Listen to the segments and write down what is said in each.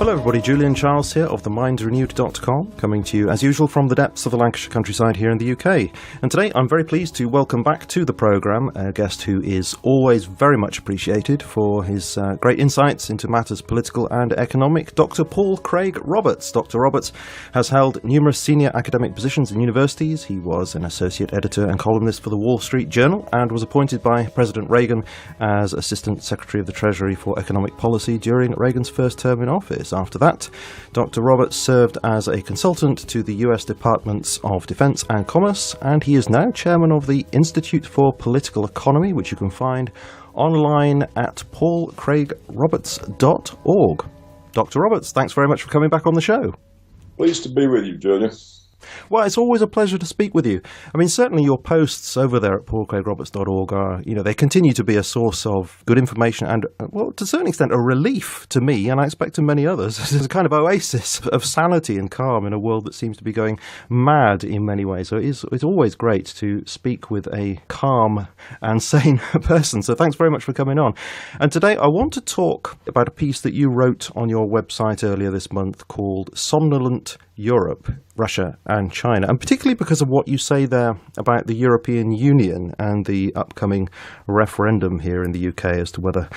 Hello everybody, Julian Charles here of themindsrenewed.com, coming to you as usual from the depths of the Lancashire countryside here in the UK. And today I'm very pleased to welcome back to the programme a guest who is always very much appreciated for his great insights into matters political and economic, Dr. Paul Craig Roberts. Dr. Roberts has held numerous senior academic positions in universities. He was an associate editor and columnist for the Wall Street Journal and was appointed by President Reagan as Assistant Secretary of the Treasury for Economic Policy during Reagan's first term in office. After that, Dr. Roberts served as a consultant to the US Departments of Defense and Commerce, and he is now chairman of the Institute for Political Economy, which you can find online at paulcraigroberts.org. Dr. Roberts, thanks very much for coming back on the show. Pleased to be with you, Julian. Well, it's always a pleasure to speak with you. I mean, certainly your posts over there at paulcraigroberts.org are, they continue to be a source of good information and, well, to a certain extent, a relief to me, and I expect to many others. It's a kind of oasis of sanity and calm in a world that seems to be going mad in many ways. So it's always great to speak with a calm and sane person. So thanks very much for coming on. And today I want to talk about a piece that you wrote on your website earlier this month called Somnolent Europe, Russia and China, and particularly because of what you say there about the European Union and the upcoming referendum here in the UK as to whether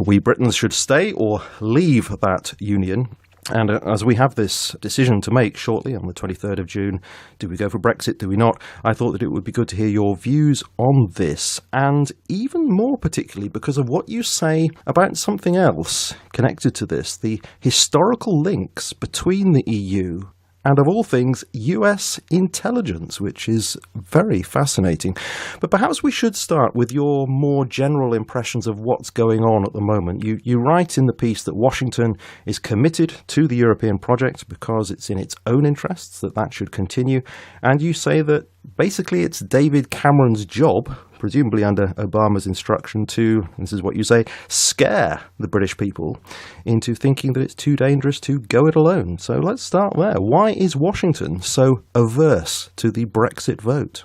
we Britons should stay or leave that union. And as we have this decision to make shortly on the 23rd of June, do we go for Brexit, do we not? I thought that it would be good to hear your views on this, and even more particularly because of what you say about something else connected to this, the historical links between the EU and, of all things, US intelligence, which is very fascinating. But perhaps we should start with your more general impressions of what's going on at the moment. You write in the piece that Washington is committed to the European project because it's in its own interests that should continue. And you say that basically it's David Cameron's job, presumably under Obama's instruction, to, this is what you say, scare the British people into thinking that it's too dangerous to go it alone. So let's start there. Why is Washington so averse to the Brexit vote?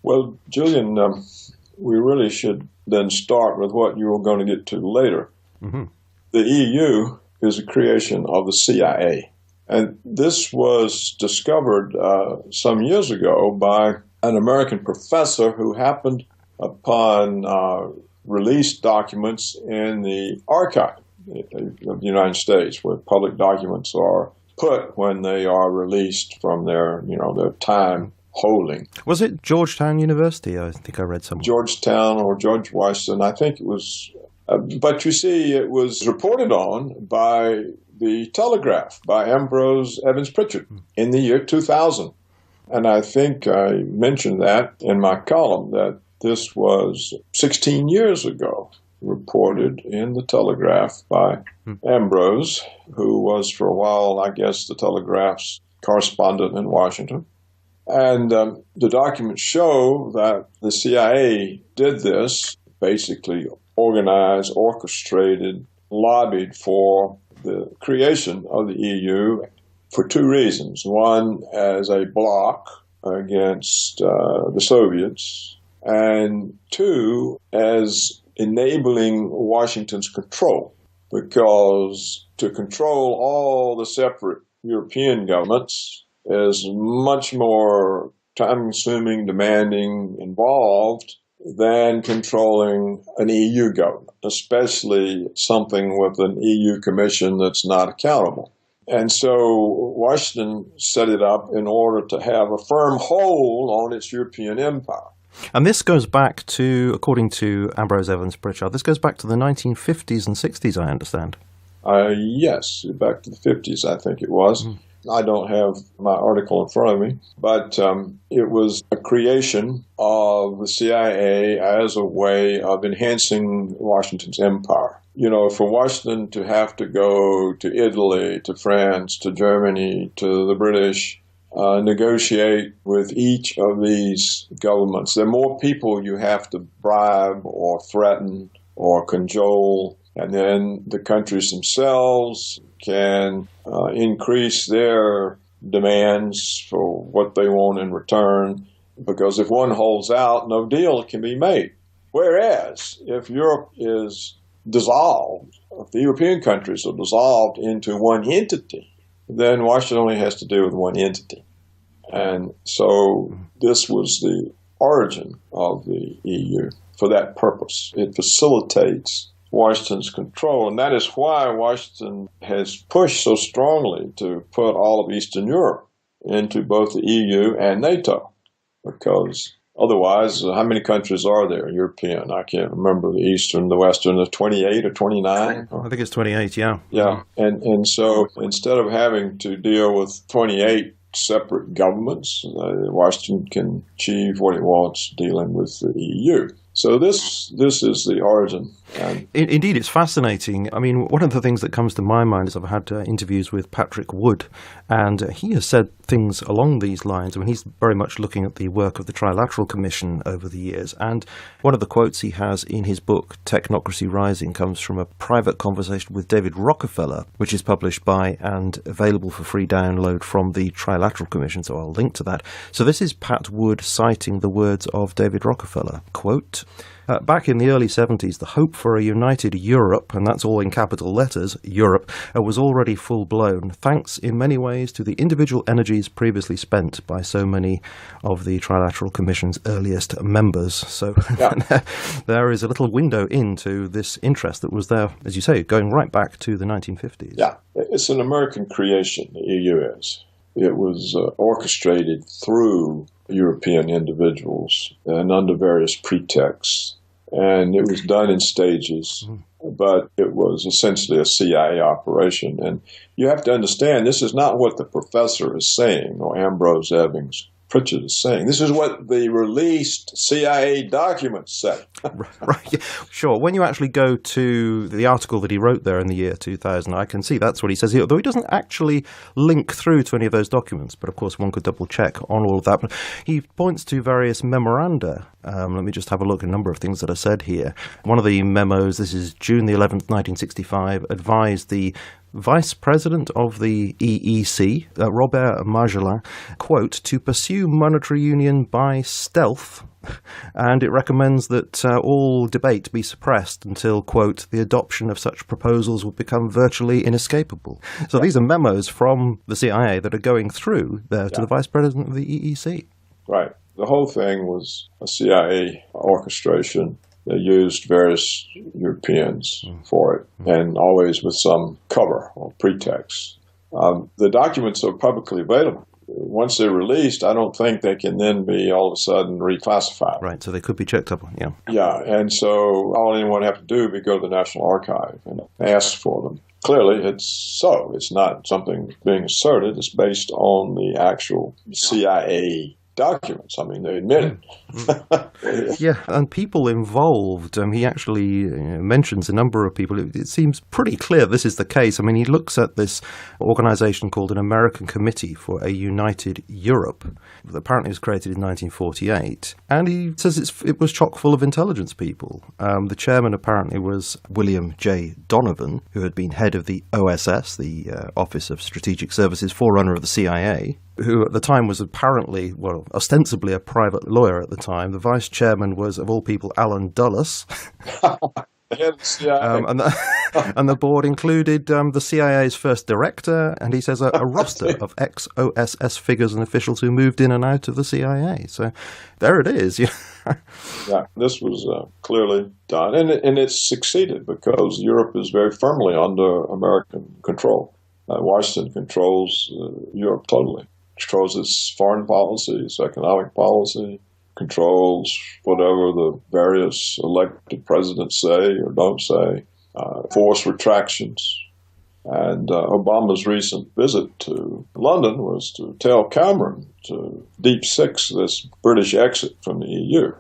Well, Julian, we really should then start with what you were going to get to later. Mm-hmm. The EU is a creation of the CIA. And this was discovered some years ago by an American professor who happened upon released documents in the archive of the United States, where public documents are put when they are released from their time holding. Was it Georgetown University? I think I read somewhere. Georgetown or George Washington, I think it was. But you see, it was reported on by the Telegraph, by Ambrose Evans Pritchard in the year 2000. And I think I mentioned that in my column, that this was 16 years ago, reported in the Telegraph by Ambrose, who was for a while, I guess, the Telegraph's correspondent in Washington. And the documents show that the CIA did this, basically organized, orchestrated, lobbied for the creation of the EU for two reasons. One, as a bloc against the Soviets, and two, as enabling Washington's control, because to control all the separate European governments is much more time-consuming, demanding, involved than controlling an EU government, especially something with an EU Commission that's not accountable. And so Washington set it up in order to have a firm hold on its European empire. And this goes back to, according to Ambrose Evans Pritchard, this goes back to the 1950s and 60s, I understand. Yes, back to the 50s, I think it was. Mm-hmm. I don't have my article in front of me, but it was a creation of the CIA as a way of enhancing Washington's empire. For Washington to have to go to Italy, to France, to Germany, to the British, negotiate with each of these governments. There are more people you have to bribe or threaten or cajole, and then the countries themselves can increase their demands for what they want in return, because if one holds out, no deal can be made. Whereas if Europe is dissolved, if the European countries are dissolved into one entity, then Washington only has to do with one entity. And so this was the origin of the EU for that purpose. It facilitates Washington's control, and that is why Washington has pushed so strongly to put all of Eastern Europe into both the EU and NATO, because otherwise, how many countries are there, European? I can't remember the Eastern, the Western, the 28 or 29? I think it's 28, yeah. Yeah, and so instead of having to deal with 28 separate governments, Washington can achieve what it wants dealing with the EU. So this is the origin. Indeed, it's fascinating. I mean, one of the things that comes to my mind is I've had interviews with Patrick Wood, and he has said things along these lines. I mean, he's very much looking at the work of the Trilateral Commission over the years. And one of the quotes he has in his book, Technocracy Rising, comes from a private conversation with David Rockefeller, which is published by and available for free download from the Trilateral Commission. So I'll link to that. So this is Pat Wood citing the words of David Rockefeller. Quote, back in the early 70s, the hope for a united Europe, and that's all in capital letters, Europe, was already full-blown, thanks in many ways to the individual energies previously spent by so many of the Trilateral Commission's earliest members. So there is a little window into this interest that was there, as you say, going right back to the 1950s. Yeah, it's an American creation, the EU is. It was orchestrated through European individuals and under various pretexts. And it was done in stages, but it was essentially a CIA operation. And you have to understand, this is not what the professor is saying or Ambrose Evans Pritchett is saying. This is what the released CIA documents say. Right. Yeah. Sure. When you actually go to the article that he wrote there in the year 2000, I can see that's what he says here, although he doesn't actually link through to any of those documents. But of course, one could double check on all of that. But he points to various memoranda. Let me just have a look at a number of things that are said here. One of the memos, this is June the 11th, 1965, advised the Vice President of the EEC, Robert Magellan, quote, to pursue monetary union by stealth, and it recommends that all debate be suppressed until, quote, the adoption of such proposals would become virtually inescapable. So these are memos from the CIA that are going through there to the Vice President of the EEC. Right. The whole thing was a CIA orchestration. They used various Europeans for it, and always with some cover or pretext. The documents are publicly available. Once they're released, I don't think they can then be all of a sudden reclassified. Right, so they could be checked up on, yeah. Yeah, and so all anyone would have to do would be go to the National Archive and ask for them. Clearly, it's so. It's not something being asserted. It's based on the actual CIA documents. I mean, they admit it. Yeah, and people involved. He actually mentions a number of people. It seems pretty clear this is the case. I mean, he looks at this organization called an American Committee for a United Europe that apparently was created in 1948, and he says it was chock full of intelligence people. The chairman apparently was William J. Donovan, who had been head of the OSS, the Office of Strategic Services, forerunner of the CIA, who at the time was apparently, well, ostensibly a private lawyer at the time. The vice chairman was, of all people, Alan Dulles. And the board included the CIA's first director, and he says a roster of ex-OSS figures and officials who moved in and out of the CIA. So there it is. Yeah, this was clearly done, and it's succeeded because Europe is very firmly under American control. Washington controls Europe totally. Controls its foreign policy, its economic policy, controls whatever the various elected presidents say or don't say, force retractions. And Obama's recent visit to London was to tell Cameron to deep six this British exit from the EU.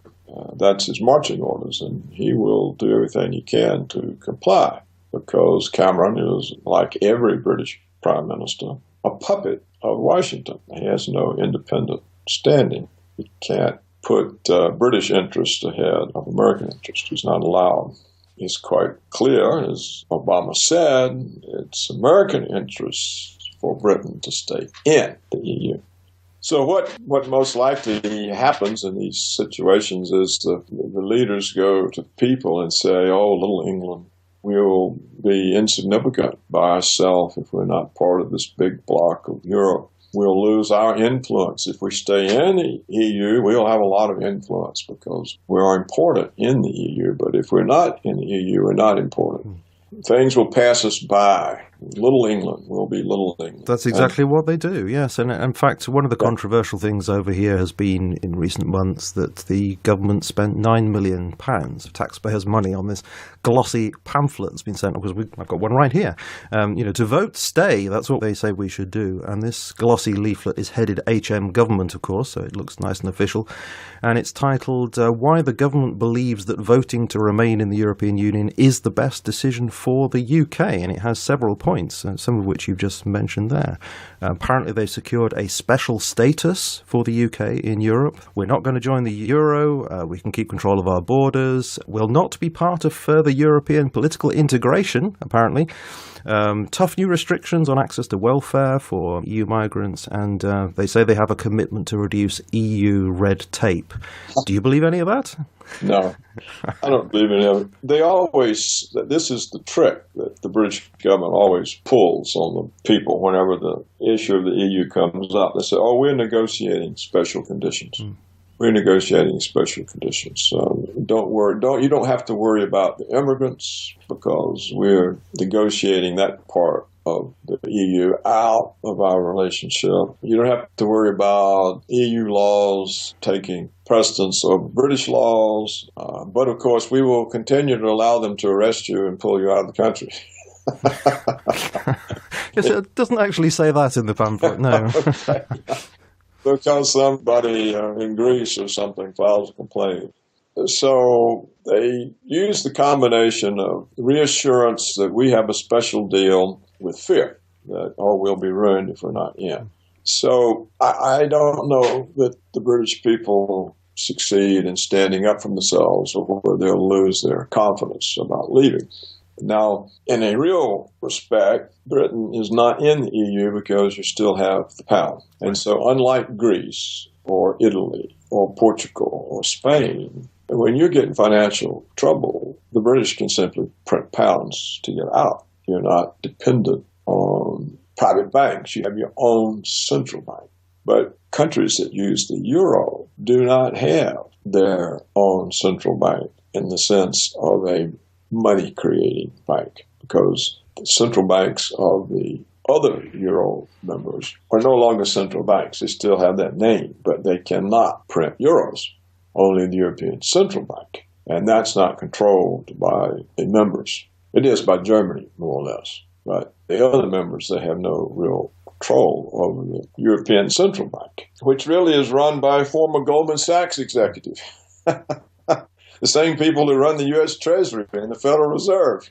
That's his marching orders, and he will do everything he can to comply because Cameron is, like every British prime minister, a puppet of Washington. He has no independent standing. He can't put British interest ahead of American interest. He's not allowed. It's quite clear, as Obama said, it's American interest for Britain to stay in the EU. So what most likely happens in these situations is the leaders go to people and say, oh, little England, we'll be insignificant by ourselves if we're not part of this big bloc of Europe. We'll lose our influence. If we stay in the EU, we'll have a lot of influence because we are important in the EU. But if we're not in the EU, we're not important. Things will pass us by. Little England will be little England. That's exactly what they do, yes. And in fact, one of the controversial things over here has been in recent months that the government spent £9 million of taxpayers' money on this glossy pamphlet that's been sent, because I've got one right here. To vote stay, that's what they say we should do. And this glossy leaflet is headed HM Government, of course, so it looks nice and official. And it's titled, Why the Government Believes That Voting to Remain in the European Union is the Best Decision for the UK. And it has several points, some of which you've just mentioned there. Apparently they've secured a special status for the UK in Europe. We're not going to join the euro. We can keep control of our borders. We'll not be part of further European political integration, apparently. Tough new restrictions on access to welfare for EU migrants, and they say they have a commitment to reduce EU red tape. Do you believe any of that? No, I don't believe any of it. This is the trick that the British government always pulls on the people whenever the issue of the EU comes up. They say, we're negotiating special conditions. We're negotiating special conditions. So don't worry. You don't have to worry about the immigrants because we're negotiating that part of the EU out of our relationship. You don't have to worry about EU laws taking precedence over British laws. But of course, we will continue to allow them to arrest you and pull you out of the country. Yes, it doesn't actually say that in the pamphlet, no. Okay. Because somebody in Greece or something files a complaint. So they use the combination of reassurance that we have a special deal with fear that, we'll be ruined if we're not in. So I don't know that the British people succeed in standing up for themselves or whether they'll lose their confidence about leaving. Now, in a real respect, Britain is not in the EU because you still have the pound. And so unlike Greece or Italy or Portugal or Spain, when you get in financial trouble, the British can simply print pounds to get out. You're not dependent on private banks. You have your own central bank. But countries that use the euro do not have their own central bank in the sense of a money-creating bank, because the central banks of the other euro members are no longer central banks. They still have that name, but they cannot print euros. Only the European Central Bank. And that's not controlled by the members. It is by Germany, more or less. But the other members, they have no real control over the European Central Bank, which really is run by a former Goldman Sachs executive. The same people who run the U.S. Treasury and the Federal Reserve.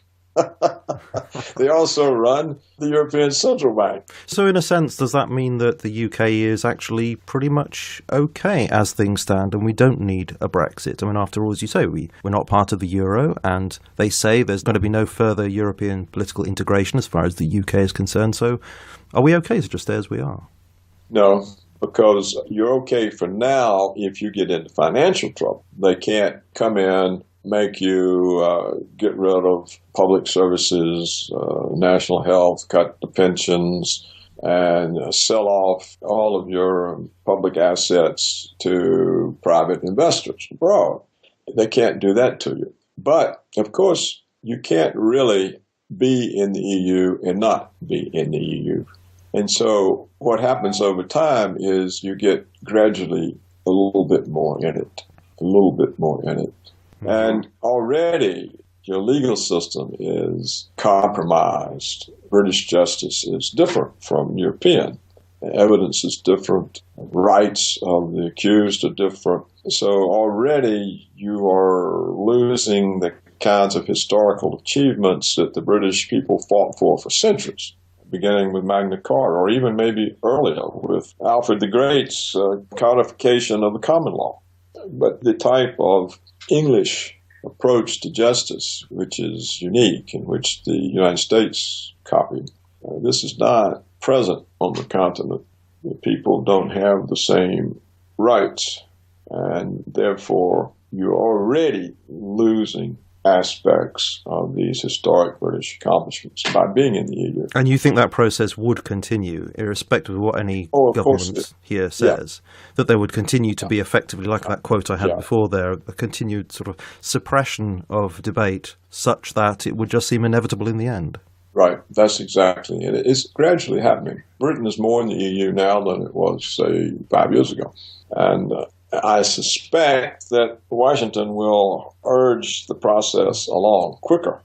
They also run the European Central Bank. So in a sense, does that mean that the UK is actually pretty much okay as things stand and we don't need a Brexit? I mean, after all, as you say, we're not part of the euro, and they say there's going to be no further European political integration as far as the UK is concerned. So are we okay to just stay as we are? No, because you're okay for now if you get into financial trouble. They can't come in, make you get rid of public services, national health, cut the pensions, and sell off all of your public assets to private investors abroad. They can't do that to you. But, of course, you can't really be in the EU and not be in the EU. And so what happens over time is you get gradually a little bit more in it, a little bit more in it. And already your legal system is compromised. British justice is different from European. The evidence is different. Rights of the accused are different. So already you are losing the kinds of historical achievements that the British people fought for centuries, beginning with Magna Carta, or even maybe earlier with Alfred the Great's codification of the common law. But the type of English approach to justice, which is unique, in which the United States copied, this is not present on the continent. The people don't have the same rights, and therefore you're already losing aspects of these historic British accomplishments by being in the EU. And you think that process would continue, irrespective of what any government here says, that there would continue to be effectively, like that quote I had before there, a continued sort of suppression of debate such that it would just seem inevitable in the end? Right, that's exactly it. It's gradually happening. Britain is more in the EU now than it was, say, 5 years ago. And I suspect that Washington will urge the process along quicker.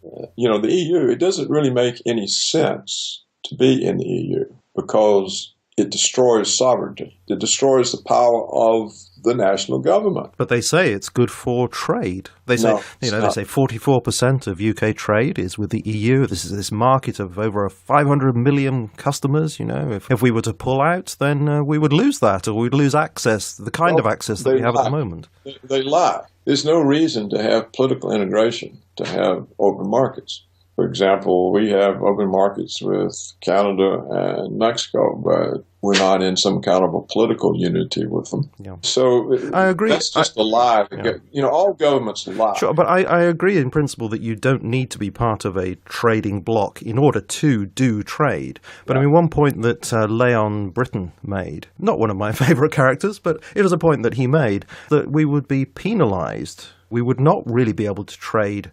The EU, it doesn't really make any sense to be in the EU because it destroys sovereignty. It destroys the power of the national government. But they say it's good for trade. They say, they say 44% of UK trade is with the EU. This is this market of over 500 million customers. If we were to pull out, then we would lose that, or we'd lose access, the kind of access that we have at the moment. They lie. There's no reason to have political integration, to have open markets. For example, we have open markets with Canada and Mexico, but we're not in some kind of a political unity with them. Yeah. So I agree. That's just a lie. Yeah. All governments lie. Sure, but I agree in principle that you don't need to be part of a trading bloc in order to do trade. But I mean, one point that Leon Britton made, not one of my favourite characters, but it was a point that he made, that we would be penalised. We would not really be able to trade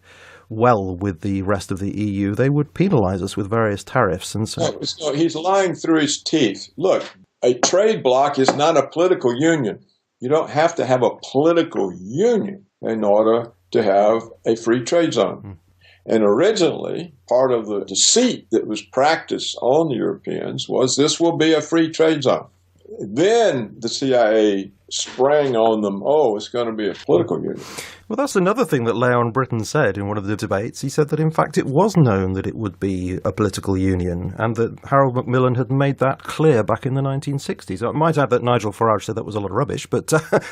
well with the rest of the EU. They would penalise us with various tariffs. And so No, he's lying through his teeth. Look, a trade bloc is not a political union. You don't have to have a political union in order to have a free trade zone. And originally, part of the deceit that was practiced on the Europeans was this will be a free trade zone. Then the CIA sprang on them, it's going to be a political union. Well, that's another thing that Leon Britton said in one of the debates. He said that, in fact, it was known that it would be a political union and that Harold Macmillan had made that clear back in the 1960s. I might add that Nigel Farage said that was a lot of rubbish, but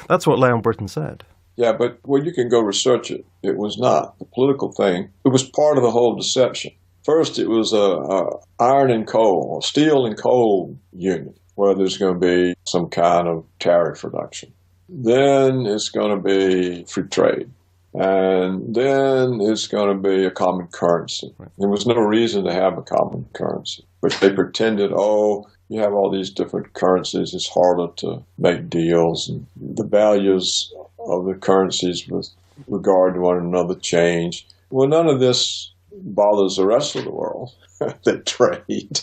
that's what Leon Britton said. Yeah, but you can go research it. It was not a political thing. It was part of the whole deception. First, it was a iron and coal, or steel and coal union, where there's going to be some kind of tariff reduction. Then it's going to be free trade. And then it's going to be a common currency. There was no reason to have a common currency. But they pretended, you have all these different currencies, it's harder to make deals. And the values of the currencies with regard to one another change. Well, none of this bothers the rest of the world that trade.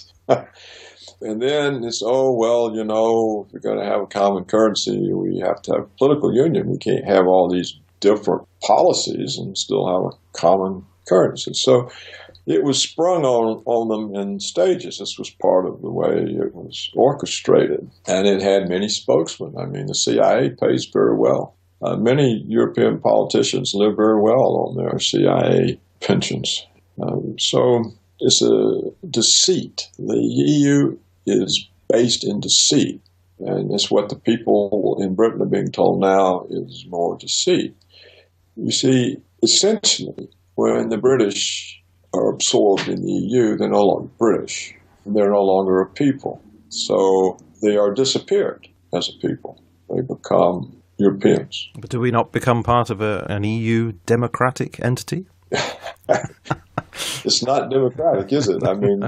And then it's, if we're going to have a common currency, we have to have a political union. We can't have all these different policies and still have a common currency. So it was sprung on them in stages. This was part of the way it was orchestrated. And it had many spokesmen. I mean, the CIA pays very well. Many European politicians live very well on their CIA pensions. So it's a deceit. The EU is based in deceit, and it's what the people in Britain are being told now is more deceit. You see, essentially, when the British are absorbed in the EU, they're no longer British, and they're no longer a people. So they are disappeared as a people. They become Europeans. But do we not become part of an EU democratic entity? It's not democratic, is it? I mean,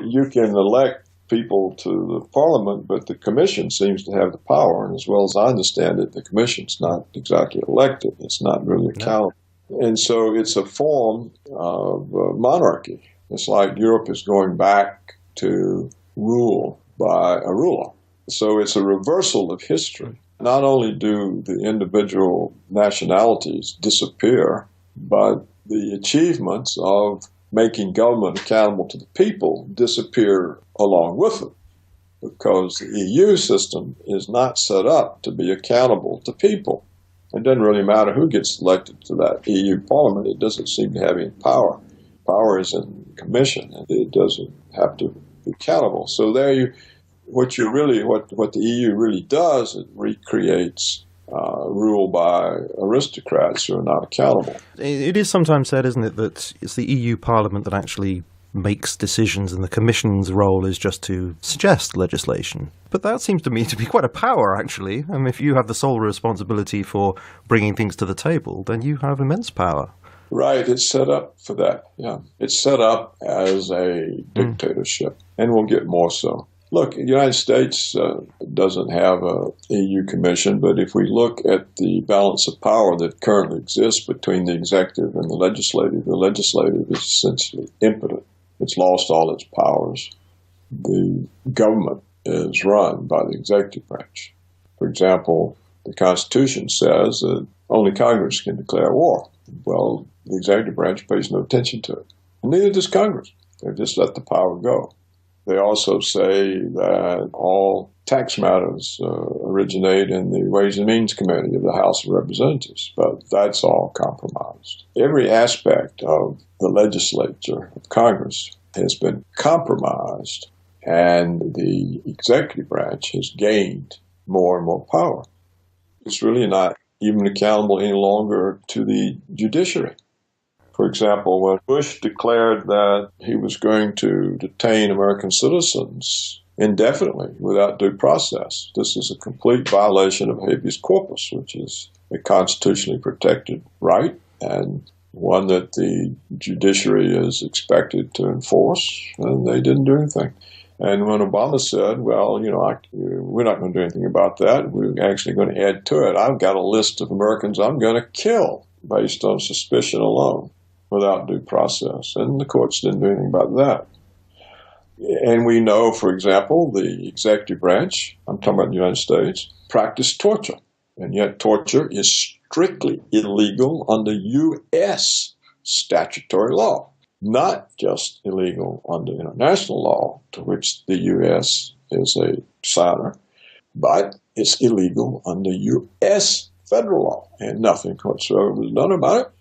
you can elect people to the parliament, but the commission seems to have the power. And as well as I understand it, the commission's not exactly elected. It's not really accountable. No. And so it's a form of monarchy. It's like Europe is going back to rule by a ruler. So it's a reversal of history. Not only do the individual nationalities disappear, but the achievements of making government accountable to the people disappear along with them, because the EU system is not set up to be accountable to people. It doesn't really matter who gets elected to that EU parliament. It doesn't seem to have any power. Power is in the commission, and it doesn't have to be accountable. So what the EU really does, it recreates rule by aristocrats who are not accountable. It is sometimes said, isn't it, that it's the EU Parliament that actually makes decisions and the Commission's role is just to suggest legislation. But that seems to me to be quite a power, actually. I mean, if you have the sole responsibility for bringing things to the table, then you have immense power. Right, it's set up for that, yeah. It's set up as a dictatorship, and will get more so. Look, the United States doesn't have an EU commission, but if we look at the balance of power that currently exists between the executive and the legislative is essentially impotent. It's lost all its powers. The government is run by the executive branch. For example, the Constitution says that only Congress can declare war. Well, the executive branch pays no attention to it. And neither does Congress. They just let the power go. They also say that all tax matters originate in the Ways and Means Committee of the House of Representatives, but that's all compromised. Every aspect of the legislature of Congress has been compromised, and the executive branch has gained more and more power. It's really not even accountable any longer to the judiciary. For example, when Bush declared that he was going to detain American citizens indefinitely without due process, this is a complete violation of habeas corpus, which is a constitutionally protected right and one that the judiciary is expected to enforce, and they didn't do anything. And when Obama said, well, we're not going to do anything about that, we're actually going to add to it, I've got a list of Americans I'm going to kill based on suspicion alone, without due process. And the courts didn't do anything about that. And we know, for example, the executive branch, I'm talking about the United States, practiced torture. And yet torture is strictly illegal under U.S. statutory law, not just illegal under international law, to which the U.S. is a signer, but it's illegal under U.S. federal law, and nothing whatsoever was done about it.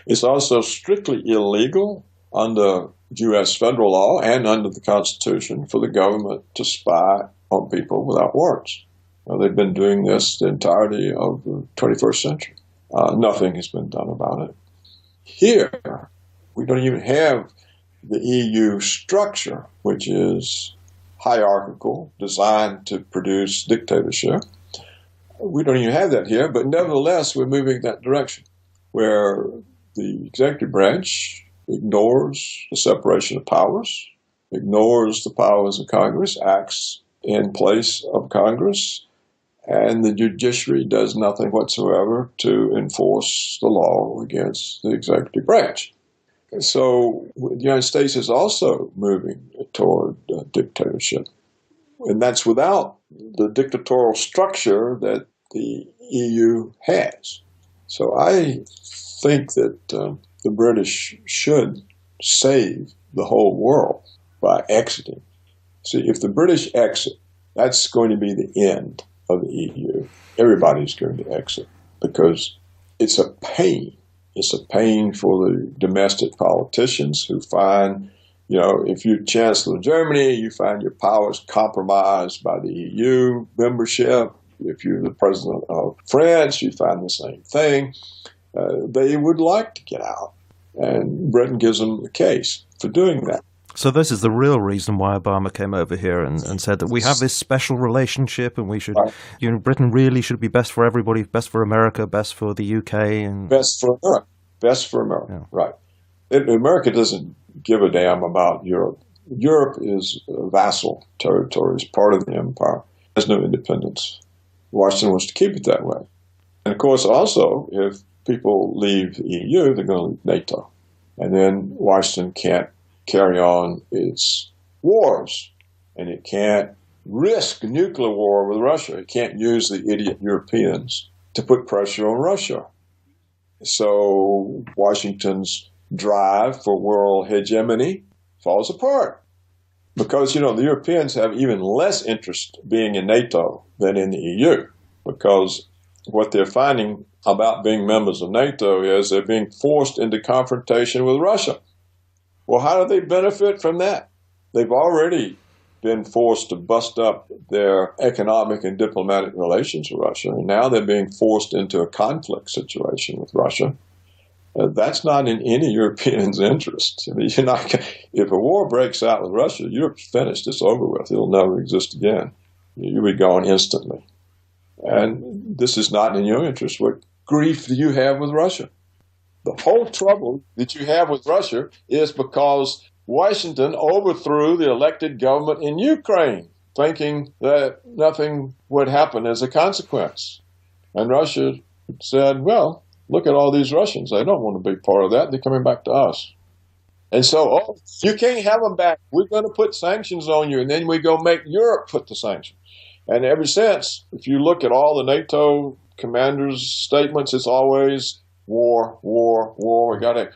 It's also strictly illegal under U.S. federal law and under the Constitution for the government to spy on people without warrants. Now, they've been doing this the entirety of the 21st century. Nothing has been done about it. Here, we don't even have the EU structure, which is hierarchical, designed to produce dictatorship. We don't even have that here, but nevertheless, we're moving that direction, where the executive branch ignores the separation of powers, ignores the powers of Congress, acts in place of Congress, and the judiciary does nothing whatsoever to enforce the law against the executive branch. So the United States is also moving toward dictatorship. And that's without the dictatorial structure that the EU has. So I think that the British should save the whole world by exiting. See, if the British exit, that's going to be the end of the EU. Everybody's going to exit because it's a pain. It's a pain for the domestic politicians who find, if you're Chancellor of Germany, you find your powers compromised by the EU membership. If you're the President of France, you find the same thing. They would like to get out. And Britain gives them a case for doing that. So this is the real reason why Obama came over here and said that we have this special relationship and we should, Britain really should be best for everybody, best for America, best for the UK. And Best for America. Best for America, yeah. Right. America doesn't give a damn about Europe. Europe is a vassal territory, it's part of the empire. There's no independence. Washington wants to keep it that way. And of course, also, if people leave the EU, they're going to leave NATO. And then Washington can't carry on its wars. And it can't risk nuclear war with Russia. It can't use the idiot Europeans to put pressure on Russia. So Washington's drive for world hegemony falls apart. Because, the Europeans have even less interest being in NATO than in the EU. Because what they're finding about being members of NATO is they're being forced into confrontation with Russia. Well, how do they benefit from that? They've already been forced to bust up their economic and diplomatic relations with Russia, and now they're being forced into a conflict situation with Russia. That's not in any European's interest. I mean, you're not, if a war breaks out with Russia, Europe's finished. It's over with. It'll never exist again. You'll be gone instantly. And this is not in your interest. What grief do you have with Russia? The whole trouble that you have with Russia is because Washington overthrew the elected government in Ukraine, thinking that nothing would happen as a consequence. And Russia said, well, look at all these Russians. They don't want to be part of that. They're coming back to us. And so, you can't have them back. We're going to put sanctions on you. And then we go make Europe put the sanctions. And ever since, if you look at all the NATO commanders' statements, it's always war, war, war. We got to,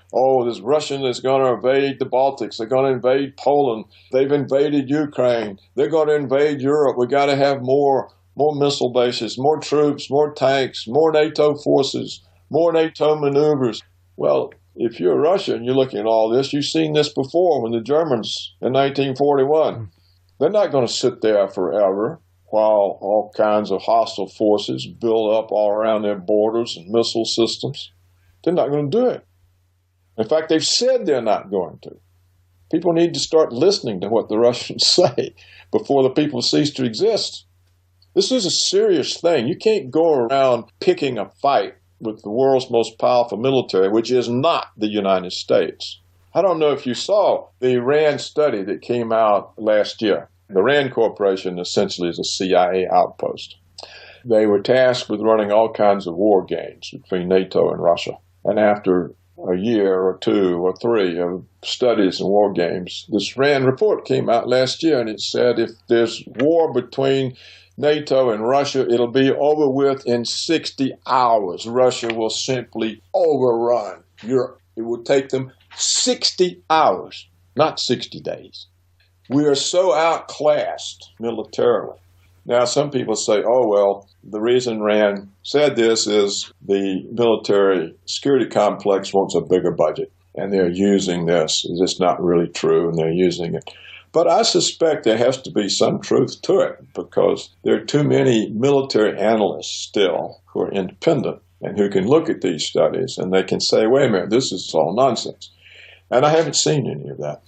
this Russian is going to invade the Baltics. They're going to invade Poland. They've invaded Ukraine. They're going to invade Europe. We got to have more missile bases, more troops, more tanks, more NATO forces, more NATO maneuvers. Well, if you're Russia and you're looking at all this, you've seen this before when the Germans in 1941. They're not going to sit there forever while all kinds of hostile forces build up all around their borders and missile systems. They're not going to do it. In fact, they've said they're not going to. People need to start listening to what the Russians say before the people cease to exist. This is a serious thing. You can't go around picking a fight with the world's most powerful military, which is not the United States. I don't know if you saw the RAND study that came out last year. The RAND Corporation essentially is a CIA outpost. They were tasked with running all kinds of war games between NATO and Russia. And after a year or two or three of studies and war games, this RAND report came out last year, and it said if there's war between NATO and Russia, it'll be over with in 60 hours. Russia will simply overrun Europe. It will take them 60 hours, not 60 days. We are so outclassed militarily. Now, some people say, the reason RAND said this is the military security complex wants a bigger budget, and they're using this. It's not really true, and they're using it. But I suspect there has to be some truth to it, because there are too many military analysts still who are independent and who can look at these studies and they can say, wait a minute, this is all nonsense. And I haven't seen any of that.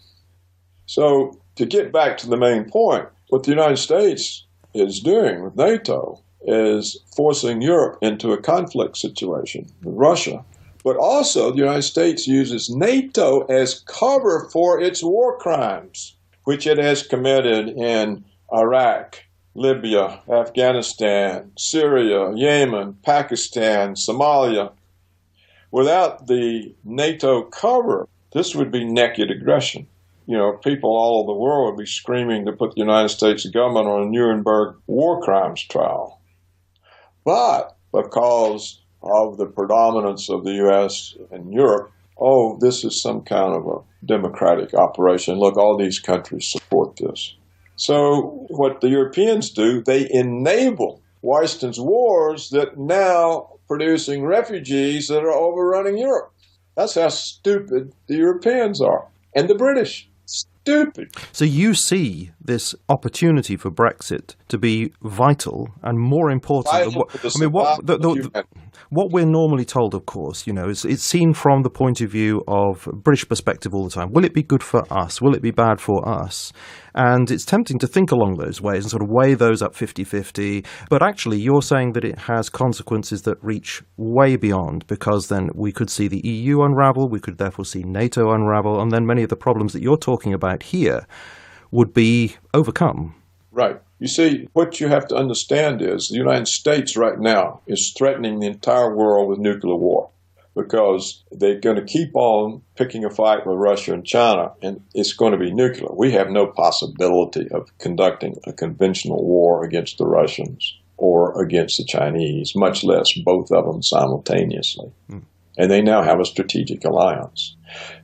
So to get back to the main point, what the United States is doing with NATO is forcing Europe into a conflict situation with Russia. But also the United States uses NATO as cover for its war crimes, which it has committed in Iraq, Libya, Afghanistan, Syria, Yemen, Pakistan, Somalia. Without the NATO cover, this would be naked aggression. People all over the world would be screaming to put the United States government on a Nuremberg war crimes trial. But because of the predominance of the U.S. and Europe, this is some kind of a democratic operation. Look, all these countries support this. So what the Europeans do, they enable Washington's wars that now producing refugees that are overrunning Europe. That's how stupid the Europeans are. And the British. Stupid. So you see this opportunity for Brexit to be vital and more important than what we're normally told, of course, it's seen from the point of view of British perspective all the time. Will it be good for us? Will it be bad for us? And it's tempting to think along those ways and sort of weigh those up 50-50. But actually, you're saying that it has consequences that reach way beyond, because then we could see the EU unravel, we could therefore see NATO unravel, and then many of the problems that you're talking about here would be overcome. Right. You see, what you have to understand is the United States right now is threatening the entire world with nuclear war, because they're going to keep on picking a fight with Russia and China, and it's going to be nuclear. We have no possibility of conducting a conventional war against the Russians or against the Chinese, much less both of them simultaneously. And they now have a strategic alliance.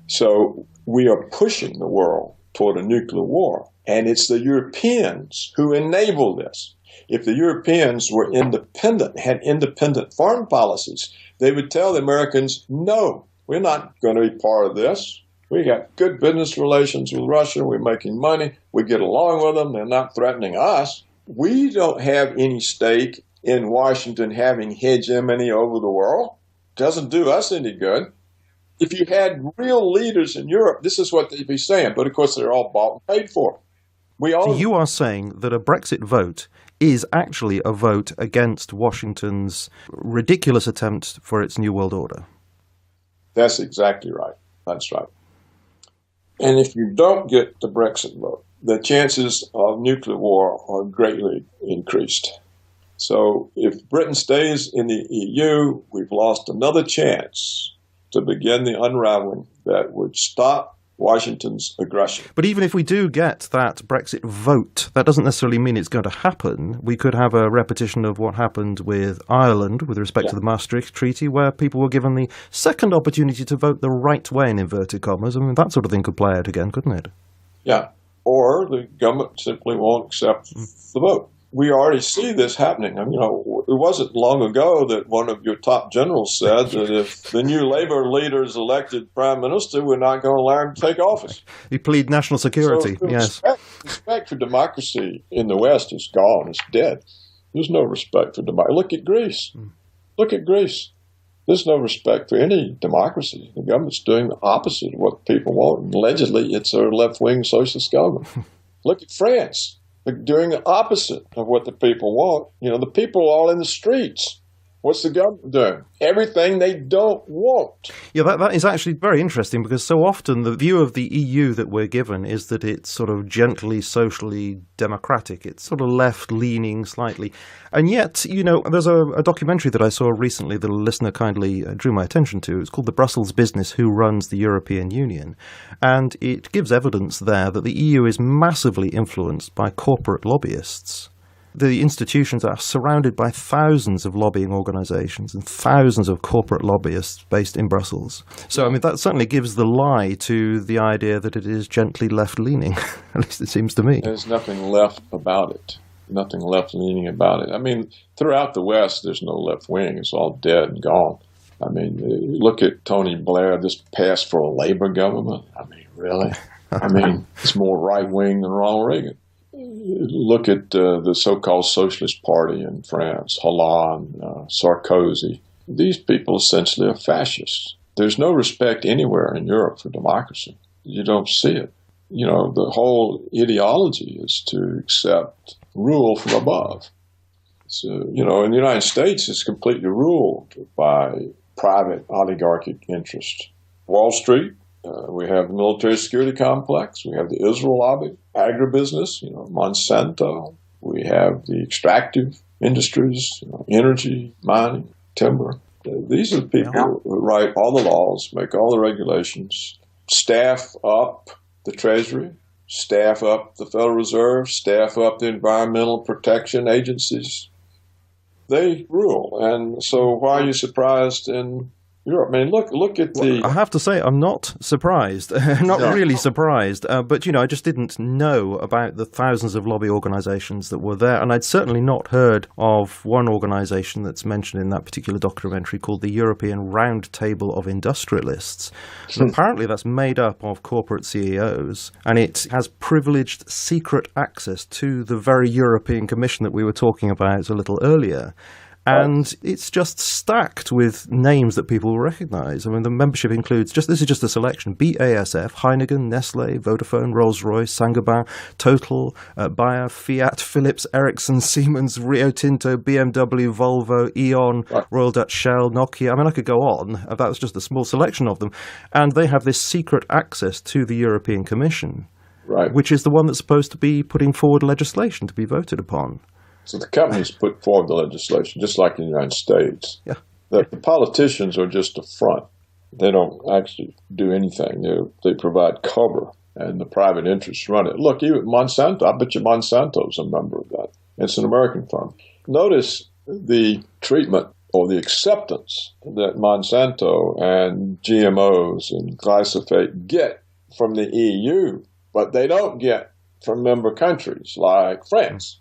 So we are pushing the world toward a nuclear war. And it's the Europeans who enable this. If the Europeans were independent, had independent foreign policies, they would tell the Americans, no, we're not going to be part of this. We got good business relations with Russia. We're making money. We get along with them. They're not threatening us. We don't have any stake in Washington having hegemony over the world. Doesn't do us any good. If you had real leaders in Europe, this is what they'd be saying. But of course, they're all bought and paid for. We So own you are saying that a Brexit vote is actually a vote against Washington's ridiculous attempt for its New World Order. That's exactly right. That's right. And if you don't get the Brexit vote, the chances of nuclear war are greatly increased. So if Britain stays in the EU, we've lost another chance to begin the unraveling that would stop Washington's aggression. But even if we do get that Brexit vote, that doesn't necessarily mean it's going to happen. We could have a repetition of what happened with Ireland with respect to the Maastricht Treaty, where people were given the second opportunity to vote the right way, in inverted commas. I mean, that sort of thing could play out again, couldn't it? Yeah. Or the government simply won't accept the vote. We already see this happening. I mean, it wasn't long ago that one of your top generals said that if the new Labour leader is elected prime minister, we're not going to allow him to take office. You plead national security, So yes. respect for democracy in the West is gone. It's dead. There's no respect for democracy. Look at Greece. Look at Greece. There's no respect for any democracy. The government's doing the opposite of what people want. And allegedly, it's a left-wing socialist government. Look at France. They're doing the opposite of what the people want. The people are all in the streets. What's the government doing? Everything they don't want. Yeah, that is actually very interesting, because so often the view of the EU that we're given is that it's sort of gently, socially democratic. It's sort of left-leaning slightly. And yet, there's a documentary that I saw recently that a listener kindly drew my attention to. It's called The Brussels Business: Who Runs the European Union? And it gives evidence there that the EU is massively influenced by corporate lobbyists. The institutions are surrounded by thousands of lobbying organisations and thousands of corporate lobbyists based in Brussels. So, I mean, that certainly gives the lie to the idea that it is gently left-leaning, at least it seems to me. There's nothing left about it. Nothing left-leaning about it. I mean, throughout the West, there's no left wing. It's all dead and gone. I mean, look at Tony Blair. This passed for a Labour government. I mean, really? I mean, it's more right-wing than Ronald Reagan. Look at the so-called Socialist Party in France, Hollande, Sarkozy. These people essentially are fascists. There's no respect anywhere in Europe for democracy. You don't see it. The whole ideology is to accept rule from above. So, in the United States, it's completely ruled by private oligarchic interests. Wall Street, we have the military security complex. We have the Israel lobby, agribusiness, Monsanto. We have the extractive industries, energy, mining, timber. These are the people who write all the laws, make all the regulations, staff up the Treasury, staff up the Federal Reserve, staff up the environmental protection agencies. They rule. And so why are you surprised in Europe? I mean, look at the... Well, I have to say, I'm not surprised. Not really surprised. But, I just didn't know about the thousands of lobby organisations that were there. And I'd certainly not heard of one organisation that's mentioned in that particular documentary called the European Round Table of Industrialists. And apparently that's made up of corporate CEOs, and it has privileged secret access to the very European Commission that we were talking about a little earlier. And it's just stacked with names that people will recognise. I mean, the membership includes, this is just a selection: BASF, Heineken, Nestle, Vodafone, Rolls-Royce, Saint-Gobain, Total, Bayer, Fiat, Philips, Ericsson, Siemens, Rio Tinto, BMW, Volvo, E.ON, Royal Dutch Shell, Nokia. I mean, I could go on. That was just a small selection of them. And they have this secret access to the European Commission, which is the one that's supposed to be putting forward legislation to be voted upon. So the companies put forward the legislation, just like in the United States. Yeah. The politicians are just a front. They don't actually do anything. They provide cover, and the private interests run it. Look, even Monsanto, I bet you Monsanto's a member of that. It's an American firm. Notice the treatment or the acceptance that Monsanto and GMOs and glyphosate get from the EU, but they don't get from member countries like France.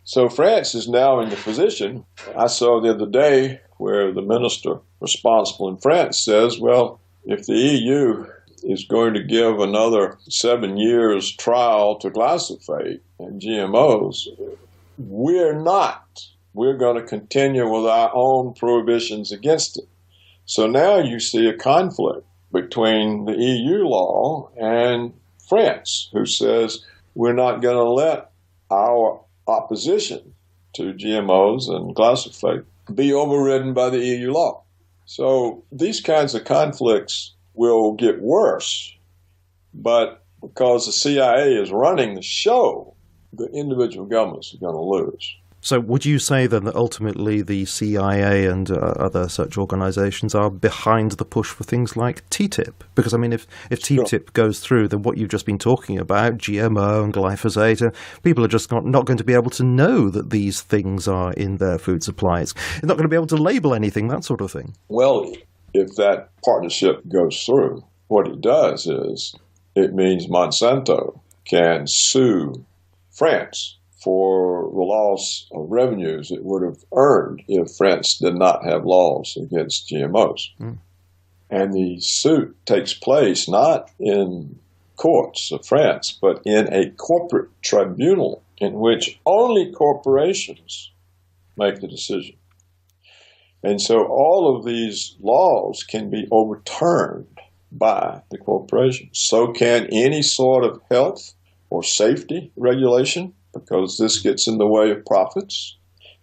So France is now in the position, I saw the other day, where the minister responsible in France says, well, if the EU is going to give another 7 years trial to glyphosate and GMOs, we're not. We're going to continue with our own prohibitions against it. So now you see a conflict between the EU law and France, who says we're not going to let our opposition to GMOs and glyphosate be overridden by the EU law. So these kinds of conflicts will get worse, but because the CIA is running the show, the individual governments are going to lose. So would you say then that ultimately the CIA and other such organizations are behind the push for things like TTIP? Because, I mean, if TTIP goes through, then what you've just been talking about, GMO and glyphosate, people are just not going to be able to know that these things are in their food supplies. They're not going to be able to label anything, that sort of thing. Well, if that partnership goes through, what it does is it means Monsanto can sue France for the loss of revenues it would have earned if France did not have laws against GMOs. And the suit takes place not in courts of France, but in a corporate tribunal in which only corporations make the decision. And so all of these laws can be overturned by the corporation. So can any sort of health or safety regulation, because this gets in the way of profits.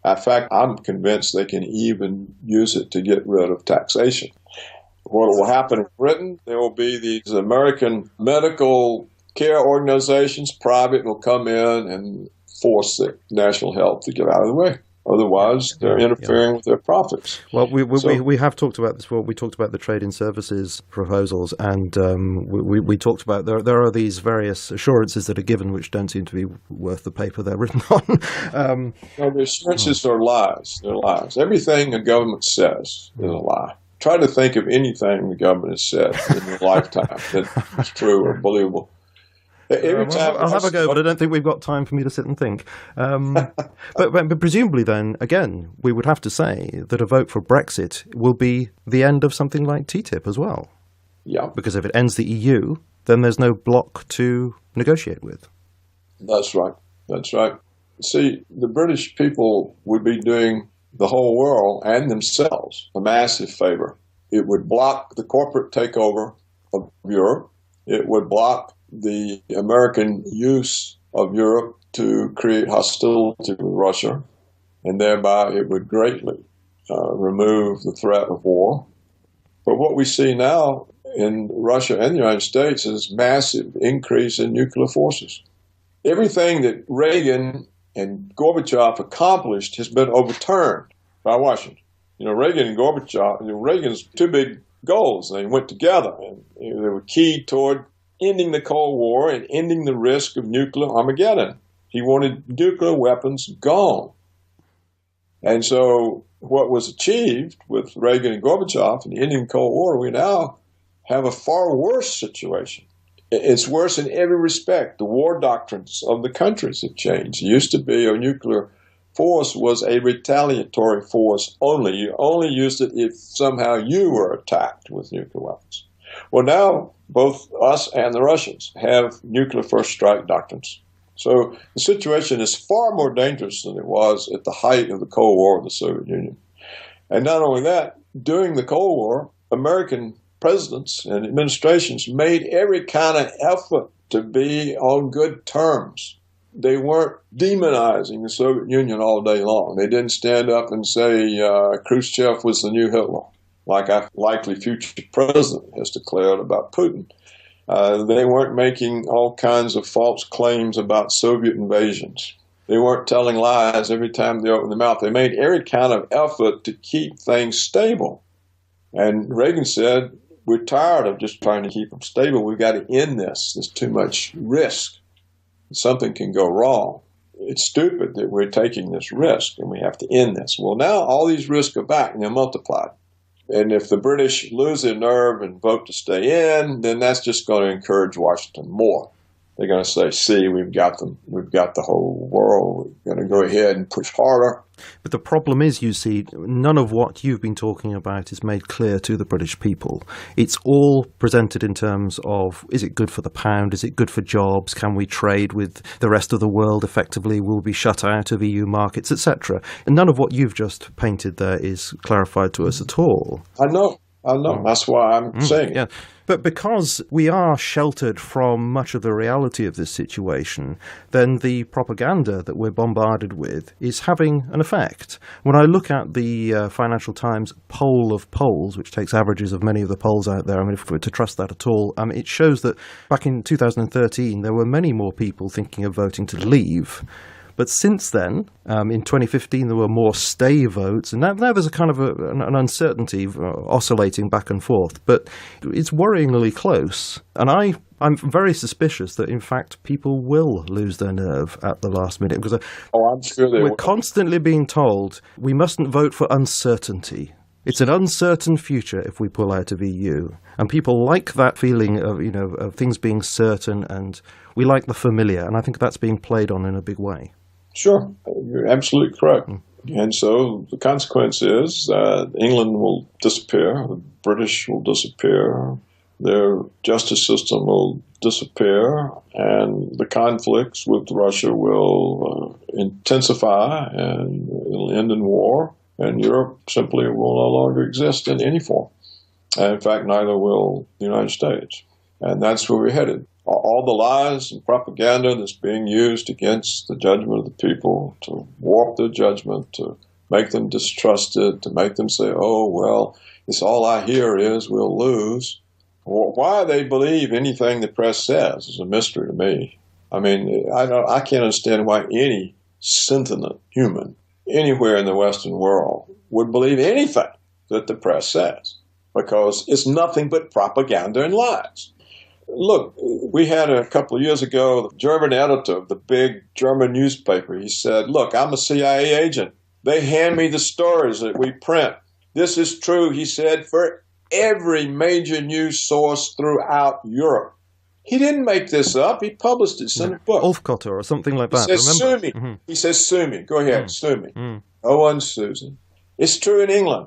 In fact, I'm convinced they can even use it to get rid of taxation. What will happen in Britain, there will be these American medical care organizations, private, will come in and force the national health to get out of the way. Otherwise, they're interfering with their profits. Well, we have talked about this. Well, we talked about the trade in services proposals, and we talked about there are these various assurances that are given which don't seem to be worth the paper they're written on. No, the assurances are lies. They're lies. Everything a government says is a lie. Try to think of anything the government has said in your lifetime that is true or believable. I'll have a go, but I don't think we've got time for me to sit and think. But presumably then, again, we would have to say that a vote for Brexit will be the end of something like TTIP as well. Yeah. Because if it ends the EU, then there's no bloc to negotiate with. That's right. That's right. See, the British people would be doing the whole world and themselves a massive favor. It would block the corporate takeover of Europe. It would block the American use of Europe to create hostility with Russia, and thereby it would greatly remove the threat of war. But what we see now in Russia and the United States is massive increase in nuclear forces. Everything that Reagan and Gorbachev accomplished has been overturned by Washington. You know, Reagan and Gorbachev, Reagan's two big goals, they went together, and they were key toward ending the Cold War and ending the risk of nuclear Armageddon. He wanted nuclear weapons gone. And so what was achieved with Reagan and Gorbachev and ending the Cold War, we now have a far worse situation. It's worse in every respect. The war doctrines of the countries have changed. It used to be a nuclear force was a retaliatory force only. You only used it if somehow you were attacked with nuclear weapons. Well, now both us and the Russians have nuclear first strike doctrines. So the situation is far more dangerous than it was at the height of the Cold War of the Soviet Union. And not only that, during the Cold War, American presidents and administrations made every kind of effort to be on good terms. They weren't demonizing the Soviet Union all day long. They didn't stand up and say Khrushchev was the new Hitler, like a likely future president has declared about Putin. They weren't making all kinds of false claims about Soviet invasions. They weren't telling lies every time they opened their mouth. They made every kind of effort to keep things stable. And Reagan said, we're tired of just trying to keep them stable. We've got to end this. There's too much risk. Something can go wrong. It's stupid that we're taking this risk, and we have to end this. Well, now all these risks are back, and they're multiplied. And if the British lose their nerve and vote to stay in, then that's just going to encourage Washington more. They're going to say, see, we've got them. We've got the whole world. We're going to go ahead and push harder. But the problem is, you see, none of what you've been talking about is made clear to the British people. It's all presented in terms of, is it good for the pound? Is it good for jobs? Can we trade with the rest of the world effectively? Will we be shut out of EU markets, etc.? And none of what you've just painted there is clarified to us at all. I know. I know. That's why I'm saying it. Yeah. But because we are sheltered from much of the reality of this situation, then the propaganda that we're bombarded with is having an effect. When I look at the Financial Times poll of polls, which takes averages of many of the polls out there, I mean, if we're to trust that at all, it shows that back in 2013, there were many more people thinking of voting to leave. But since then, in 2015, there were more stay votes, and now there's a kind of an uncertainty oscillating back and forth. But it's worryingly close, and I'm very suspicious that, in fact, people will lose their nerve at the last minute, because I'm sure they we're will. constantly being told we mustn't vote for uncertainty. It's an uncertain future if we pull out of EU, and people like that feeling of of things being certain, and we like the familiar, and I think that's being played on in a big way. Sure, you're absolutely correct. And so the consequence is that England will disappear, the British will disappear, their justice system will disappear, and the conflicts with Russia will intensify, and it'll end in war, and Europe simply will no longer exist in any form. And in fact, neither will the United States. And that's where we're headed. All the lies and propaganda that's being used against the judgment of the people to warp their judgment, to make them distrusted, to make them say, oh, well, it's all I hear is we'll lose. Why they believe anything the press says is a mystery to me. I mean, I can't understand why any sentient human anywhere in the Western world would believe anything that the press says, because it's nothing but propaganda and lies. Look, we had a couple of years ago, the German editor of the big German newspaper, he said, look, I'm a CIA agent. They hand me the stories that we print. This is true, he said, for every major news source throughout Europe. He didn't make this up. He published it in a book. Ulfkotter or something like that. He says, sue remember? me. Mm-hmm. He says, sue me. Go ahead, sue me. No one sues him. It's true in England.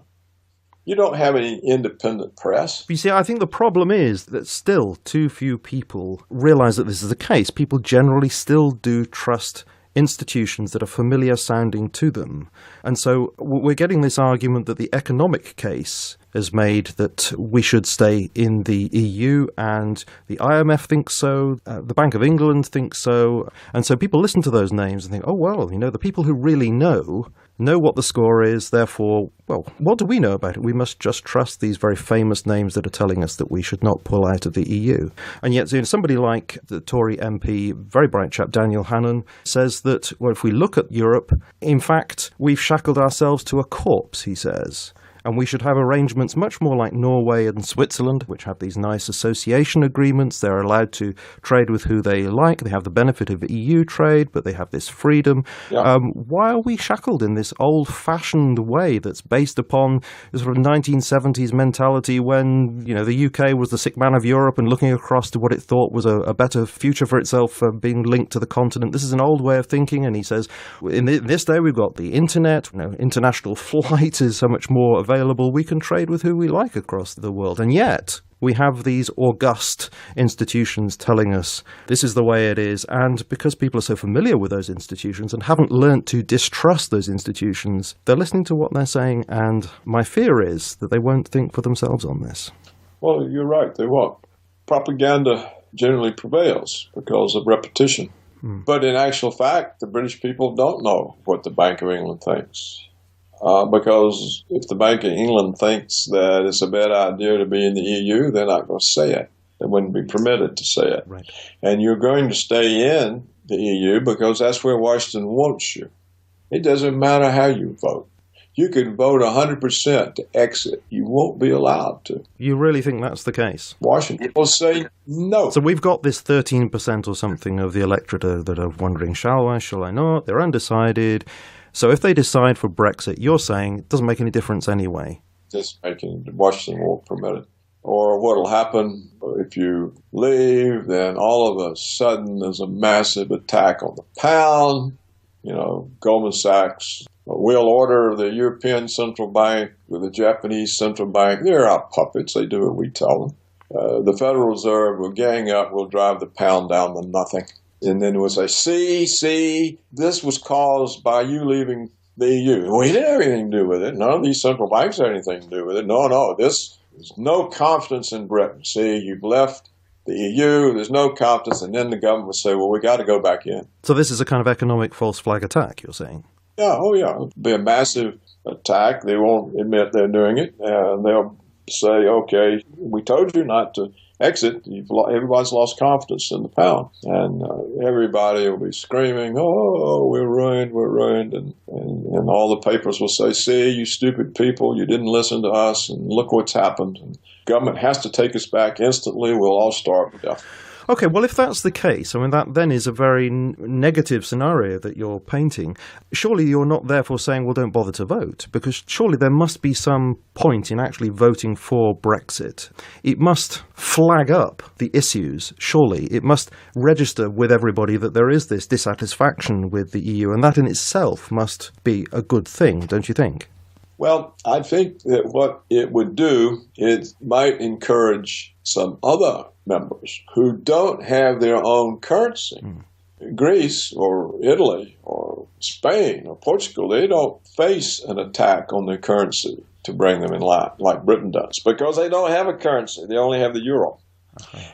You don't have any independent press. You see, I think the problem is that still too few people realize that this is the case. People generally still do trust institutions that are familiar sounding to them. And so we're getting this argument that the economic case has made that we should stay in the EU, and the IMF thinks so, the Bank of England thinks so. And so people listen to those names and think, oh, well, the people who really know what the score is, therefore, well, what do we know about it? We must just trust these very famous names that are telling us that we should not pull out of the EU. And yet somebody like the Tory MP, very bright chap, Daniel Hannan, says that, well, if we look at Europe, in fact, we've shackled ourselves to a corpse, he says. And we should have arrangements much more like Norway and Switzerland, which have these nice association agreements. They're allowed to trade with who they like. They have the benefit of EU trade, but they have this freedom. Yeah. Why are we shackled in this old-fashioned way that's based upon the sort of 1970s mentality when, the UK was the sick man of Europe and looking across to what it thought was a better future for itself, being linked to the continent? This is an old way of thinking, and he says, in this day we've got the internet, international flight is so much more available. We can trade with who we like across the world. And yet, we have these august institutions telling us this is the way it is. And because people are so familiar with those institutions and haven't learnt to distrust those institutions, they're listening to what they're saying. And my fear is that they won't think for themselves on this. Well, you're right. They won't. Propaganda generally prevails because of repetition. But in actual fact, the British people don't know what the Bank of England thinks. Because if the Bank of England thinks that it's a bad idea to be in the EU, they're not going to say it. They wouldn't be permitted to say it. Right. And you're going to stay in the EU because that's where Washington wants you. It doesn't matter how you vote. You could vote 100% to exit. You won't be allowed to. You really think that's the case? Washington will say no. So we've got this 13% or something of the electorate that are wondering, shall I not? They're undecided. So if they decide for Brexit, you're saying it doesn't make any difference anyway. Just making Washington won't permit it. Or what will happen if you leave, then all of a sudden there's a massive attack on the pound. Goldman Sachs will order the European Central Bank with the Japanese Central Bank. They're our puppets. They do what we tell them. The Federal Reserve will gang up, will drive the pound down to nothing. And then we'll say, see, this was caused by you leaving the EU. We didn't have anything to do with it. None of these central banks had anything to do with it. No, this There's no confidence in Britain. See, you've left the EU, there's no confidence, and then the government will say, well, we got to go back in. So this is a kind of economic false flag attack, you're saying? Yeah, oh yeah. It'll be a massive attack. They won't admit they're doing it. And they'll say, okay, we told you not to exit. Everybody's lost confidence in the pound. And everybody will be screaming, oh, we're ruined. And all the papers will say, see, you stupid people, you didn't listen to us, and look what's happened. And government has to take us back instantly. We'll all starve to death. Okay, well, if that's the case, I mean, that then is a very negative scenario that you're painting. Surely you're not therefore saying, well, don't bother to vote, because surely there must be some point in actually voting for Brexit. It must flag up the issues, surely. It must register with everybody that there is this dissatisfaction with the EU, and that in itself must be a good thing, don't you think? Well, I think that what it would do, it might encourage some other members who don't have their own currency. Greece or Italy or Spain or Portugal, they don't face an attack on their currency to bring them in line like Britain does because they don't have a currency. They only have the euro.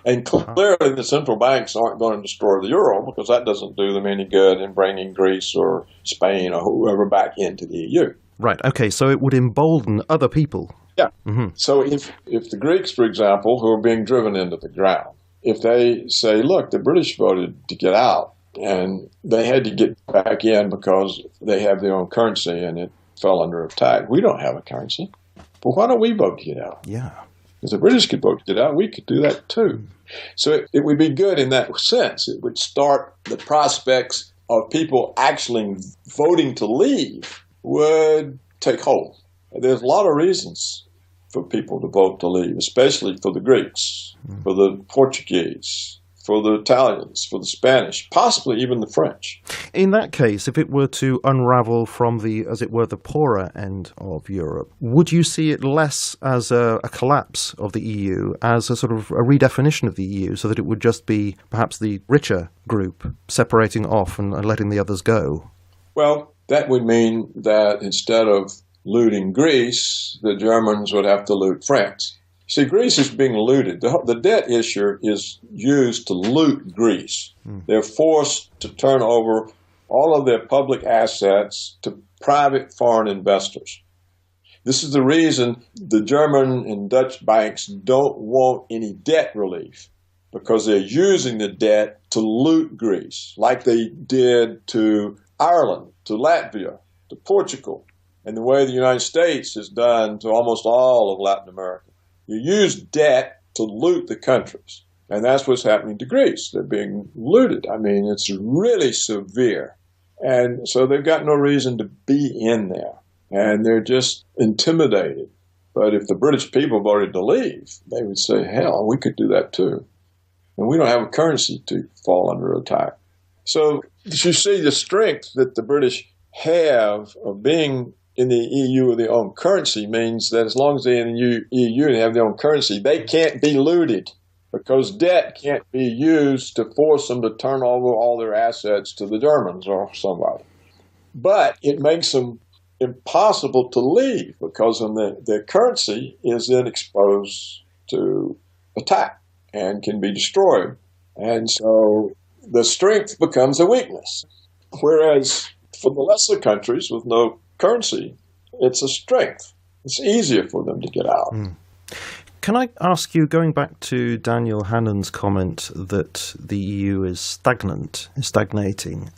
And clearly the central banks aren't going to destroy the euro because that doesn't do them any good in bringing Greece or Spain or whoever back into the EU. Right, okay, so it would embolden other people. Yeah. So if the Greeks, for example, who are being driven into the ground, if they say, look, the British voted to get out and they had to get back in because they have their own currency and it fell under attack. We don't have a currency. But why don't we vote to get out? Yeah. If the British could vote to get out, we could do that too. So it would be good in that sense. It would start the prospects of people actually voting to leave would take hold. There's a lot of reasons for people to vote to leave, especially for the Greeks, for the Portuguese, for the Italians, for the Spanish, possibly even the French. In that case, if it were to unravel from the, as it were, the poorer end of Europe, would you see it less as a collapse of the EU, as a sort of a redefinition of the EU, so that it would just be perhaps the richer group separating off and letting the others go? Well, that would mean that instead of looting Greece, the Germans would have to loot France. See, Greece is being looted. The debt issue is used to loot Greece. They're forced to turn over all of their public assets to private foreign investors. This is the reason the German and Dutch banks don't want any debt relief, because they're using the debt to loot Greece, like they did to Ireland, to Latvia, to Portugal, and the way the United States has done to almost all of Latin America. You use debt to loot the countries, and that's what's happening to Greece. They're being looted. I mean, it's really severe. And so they've got no reason to be in there, and they're just intimidated. But if the British people voted to leave, they would say, hell, we could do that too. And we don't have a currency to fall under attack. So you see the strength that the British have of being in the EU with their own currency means that as long as they're in the EU and have their own currency, they can't be looted because debt can't be used to force them to turn over all their assets to the Germans or somebody. But it makes them impossible to leave because their currency is then exposed to attack and can be destroyed. And so the strength becomes a weakness. Whereas for the lesser countries with no currency, it's a strength. It's easier for them to get out. Can I ask you, going back to Daniel Hannan's comment that the EU is stagnating,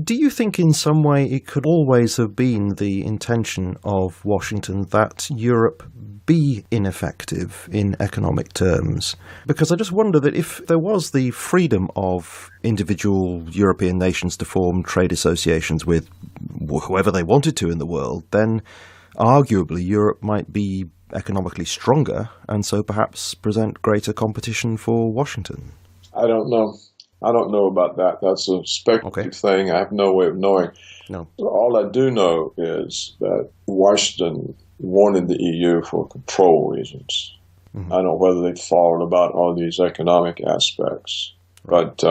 do you think in some way it could always have been the intention of Washington that Europe be ineffective in economic terms? Because I just wonder that if there was the freedom of individual European nations to form trade associations with whoever they wanted to in the world, then arguably Europe might be economically stronger and so perhaps present greater competition for Washington. I don't know. I don't know about that. That's a speculative thing. I have no way of knowing. No. All I do know is that Washington wanted the EU for control reasons. I don't know whether they thought about all these economic aspects. But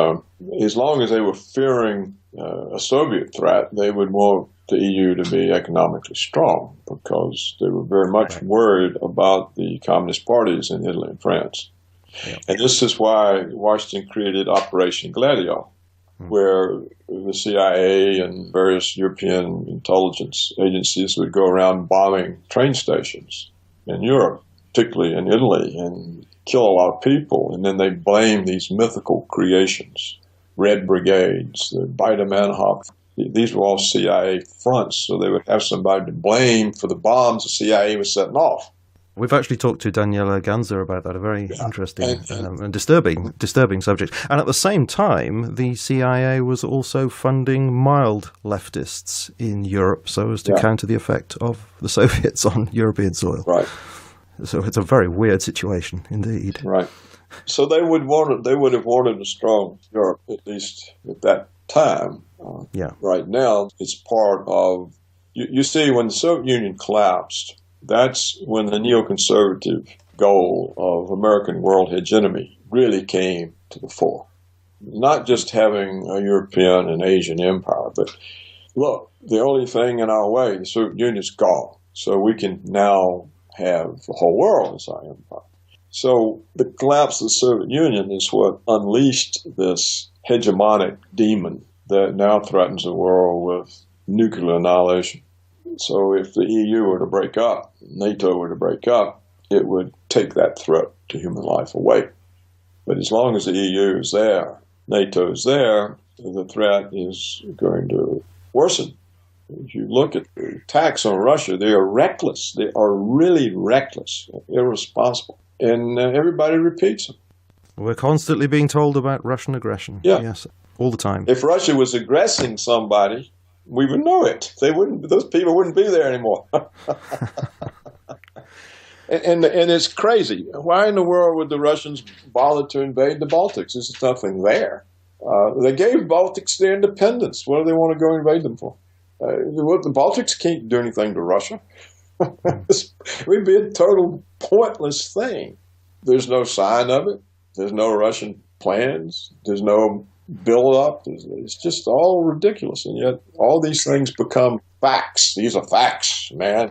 as long as they were fearing a Soviet threat, they would want the EU to be economically strong because they were very much worried about the communist parties in Italy and France. Yeah. And this is why Washington created Operation Gladio, where the CIA and various European intelligence agencies would go around bombing train stations in Europe, particularly in Italy, and kill a lot of people. And then they blame these mythical creations, Red Brigades, the Baader-Meinhof. These were all CIA fronts, so they would have somebody to blame for the bombs the CIA was setting off. We've actually talked to Daniela Ganzer about that, a very interesting and disturbing subject. And at the same time, the CIA was also funding mild leftists in Europe so as to counter the effect of the Soviets on European soil. Right. So it's a very weird situation indeed. Right. So they would have wanted a strong Europe, at least at that time. Right now, it's part of, you see, when the Soviet Union collapsed, that's when the neoconservative goal of American world hegemony really came to the fore. Not just having a European and Asian empire, but look, the only thing in our way, the Soviet Union is gone. So we can now have the whole world as our empire. So the collapse of the Soviet Union is what unleashed this hegemonic demon that now threatens the world with nuclear annihilation. So if the EU were to break up, NATO were to break up, it would take that threat to human life away. But as long as the EU is there, NATO is there, the threat is going to worsen. If you look at the attacks on Russia, they are reckless. They are really reckless, irresponsible. And everybody repeats them. We're constantly being told about Russian aggression. Yeah. Yes, all the time. If Russia was aggressing somebody, we would know it. Those people wouldn't be there anymore. and it's crazy. Why in the world would the Russians bother to invade the Baltics? There's nothing there. They gave Baltics their independence. What do they want to go invade them for? The Baltics can't do anything to Russia. It would be a total pointless thing. There's no sign of it. There's no Russian plans. There's no build-up. It's just all ridiculous. And yet all these things become facts. These are facts, man.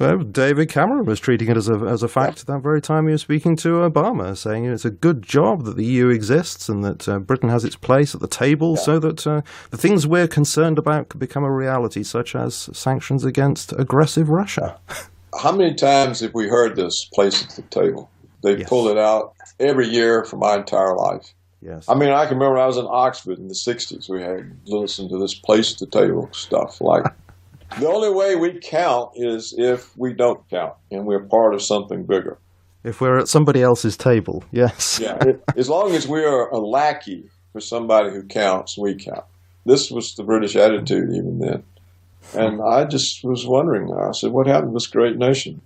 Well, David Cameron was treating it as a fact that very time he was speaking to Obama, saying it's a good job that the EU exists and that Britain has its place at the table so that the things we're concerned about could become a reality, such as sanctions against aggressive Russia. How many times have we heard this place at the table? They pull it out every year for my entire life. Yes. I mean, I can remember when I was in Oxford in the 60s, we had listened to this place at the table stuff like, the only way we count is if we don't count and we're part of something bigger. If we're at somebody else's table, yes. Yeah, as long as we are a lackey for somebody who counts, we count. This was the British attitude even then. And I just was wondering, I said, what happened to this great nation?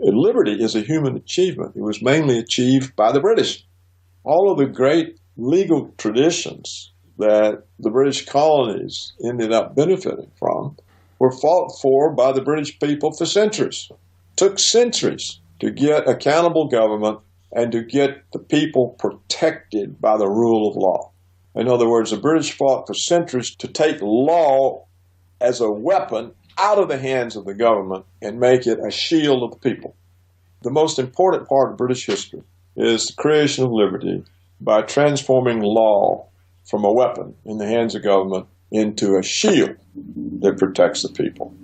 Liberty is a human achievement. It was mainly achieved by the British. All of the great legal traditions that the British colonies ended up benefiting from were fought for by the British people for centuries. It took centuries to get accountable government and to get the people protected by the rule of law. In other words, the British fought for centuries to take law as a weapon out of the hands of the government and make it a shield of the people. The most important part of British history is the creation of liberty by transforming law from a weapon in the hands of government into a shield that protects the people.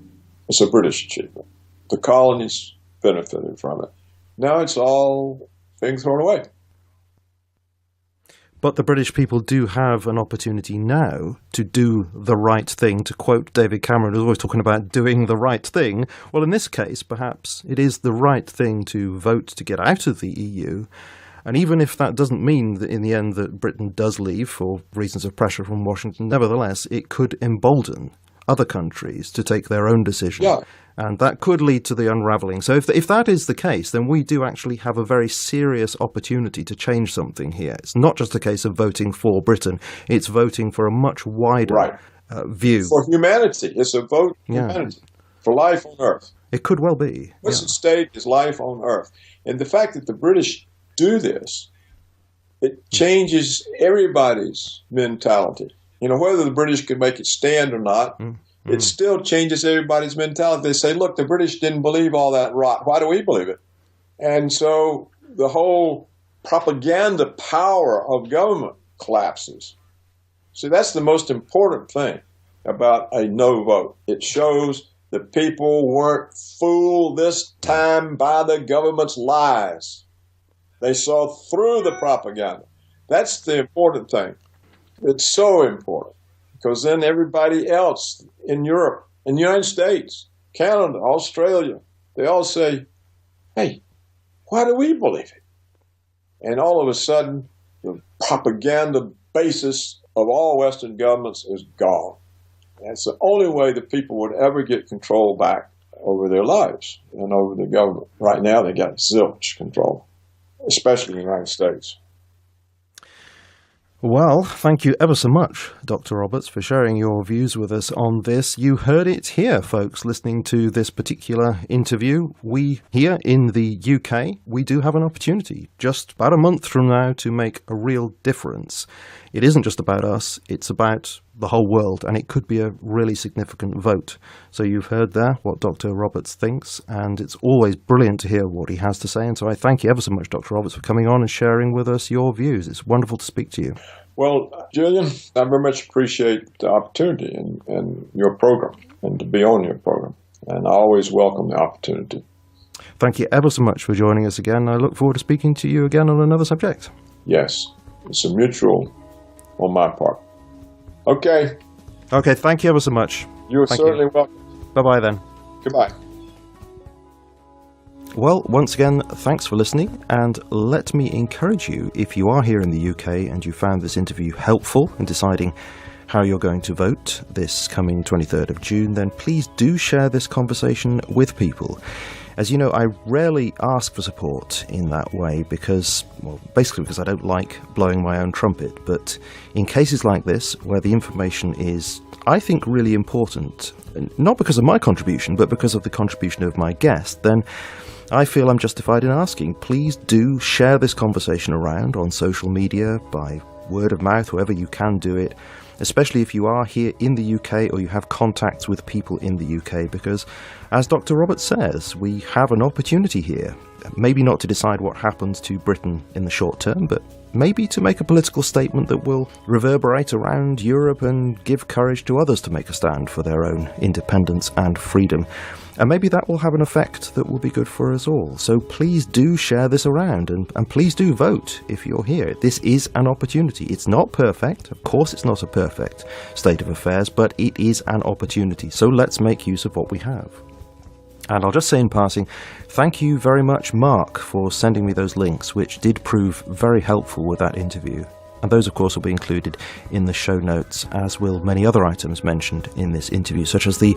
It's a British achievement. The colonies benefited from it. Now it's all being thrown away. But the British people do have an opportunity now to do the right thing, to quote David Cameron, who's always talking about doing the right thing. Well, in this case, perhaps it is the right thing to vote to get out of the EU. And even if that doesn't mean that in the end that Britain does leave for reasons of pressure from Washington, nevertheless, it could embolden other countries to take their own decision. Yeah. And that could lead to the unravelling. So if that is the case, then we do actually have a very serious opportunity to change something here. It's not just a case of voting for Britain. It's voting for a much wider view. For humanity. It's a vote for humanity. For life on Earth. It could well be. What's at stake is life on Earth. And the fact that the British do this, it changes everybody's mentality. Whether the British could make it stand or not, it still changes everybody's mentality. They say, look, the British didn't believe all that rot. Why do we believe it? And so the whole propaganda power of government collapses. See, that's the most important thing about a no vote. It shows that people weren't fooled this time by the government's lies. They saw through the propaganda. That's the important thing. It's so important because then everybody else in Europe, in the United States, Canada, Australia, they all say, hey, why do we believe it? And all of a sudden, the propaganda basis of all Western governments is gone. That's the only way that people would ever get control back over their lives and over the government. Right now, they got zilch control, especially in the United States. Well, thank you ever so much, Dr. Roberts, for sharing your views with us on this. You heard it here, folks, listening to this particular interview. We, here in the UK, we do have an opportunity just about a month from now to make a real difference. It isn't just about us, it's about the whole world, and it could be a really significant vote. So you've heard there what Dr. Roberts thinks, and it's always brilliant to hear what he has to say. And so I thank you ever so much, Dr. Roberts, for coming on and sharing with us your views. It's wonderful to speak to you. Well, Julian, I very much appreciate the opportunity and your program and to be on your program. And I always welcome the opportunity. Thank you ever so much for joining us again. I look forward to speaking to you again on another subject. Yes, it's a mutual on my part. Okay. Okay, thank you ever so much. You're certainly welcome. Bye-bye then. Goodbye. Well, once again, thanks for listening, and let me encourage you, if you are here in the UK and you found this interview helpful in deciding how you're going to vote this coming 23rd of June, then please do share this conversation with people. As you know, I rarely ask for support in that way because I don't like blowing my own trumpet. But in cases like this, where the information is, I think, really important, not because of my contribution, but because of the contribution of my guest, then I feel I'm justified in asking. Please do share this conversation around on social media, by word of mouth, however you can do it, especially if you are here in the UK or you have contacts with people in the UK, because, as Dr. Roberts says, we have an opportunity here, maybe not to decide what happens to Britain in the short term, but maybe to make a political statement that will reverberate around Europe and give courage to others to make a stand for their own independence and freedom. And maybe that will have an effect that will be good for us all. So please do share this around, and please do vote if you're here. This is an opportunity. It's not perfect. Of course it's not a perfect state of affairs, but it is an opportunity. So let's make use of what we have. And I'll just say in passing, thank you very much, Mark, for sending me those links, which did prove very helpful with that interview. And those, of course, will be included in the show notes, as will many other items mentioned in this interview, such as the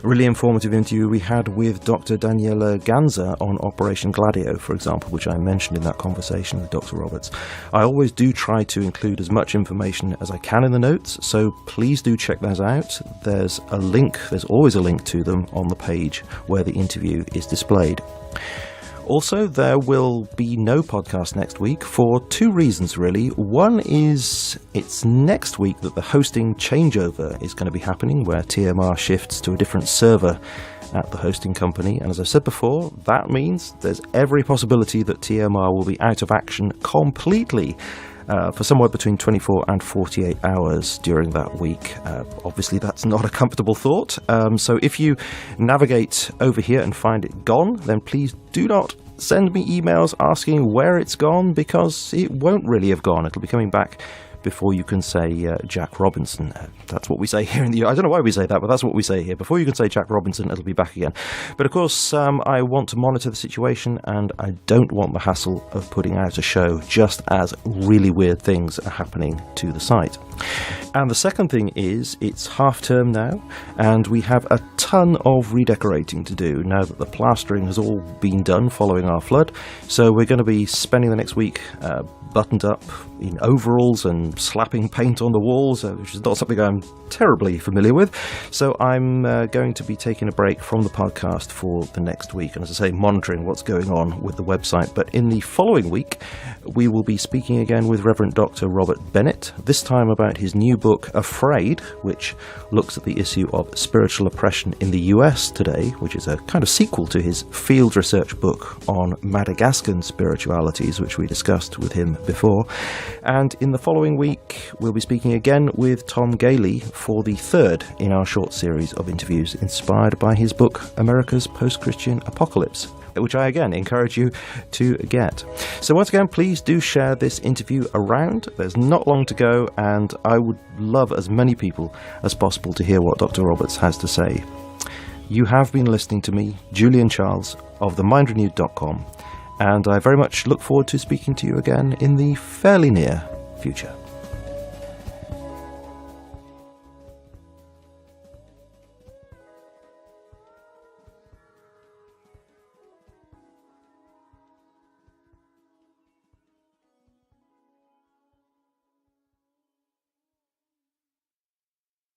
really informative interview we had with Dr. Daniela Ganza on Operation Gladio, for example, which I mentioned in that conversation with Dr. Roberts. I always do try to include as much information as I can in the notes, so please do check those out. There's always a link to them on the page where the interview is displayed. Also, there will be no podcast next week for two reasons, really. One is it's next week that the hosting changeover is going to be happening, where TMR shifts to a different server at the hosting company. And as I said before, that means there's every possibility that TMR will be out of action completely for somewhere between 24 and 48 hours during that week. Obviously, that's not a comfortable thought. So if you navigate over here and find it gone, then please do not send me emails asking where it's gone, because it won't really have gone. It'll be coming back before you can say Jack Robinson. That's what we say here in the... I don't know why we say that, but that's what we say here. Before you can say Jack Robinson, it'll be back again. But of course, I want to monitor the situation, and I don't want the hassle of putting out a show just as really weird things are happening to the site. And the second thing is, it's half term now, and we have a ton of redecorating to do now that the plastering has all been done following our flood. So we're going to be spending the next week buttoned up in overalls and slapping paint on the walls, which is not something I'm terribly familiar with. So I'm going to be taking a break from the podcast for the next week, and as I say, monitoring what's going on with the website. But in the following week, we will be speaking again with Reverend Dr. Robert Bennett, this time about his new book, Afraid, which looks at the issue of spiritual oppression in the US today, which is a kind of sequel to his field research book on Madagascan spiritualities, which we discussed with him before. And in the following week, we'll be speaking again with Tom Gailey for the third in our short series of interviews inspired by his book, America's Post-Christian Apocalypse, which I again encourage you to get. So once again, please do share this interview around. There's not long to go, and I would love as many people as possible to hear what Dr. Roberts has to say. You have been listening to me, Julian Charles, of themindrenewed.com, and I very much look forward to speaking to you again in the fairly near future.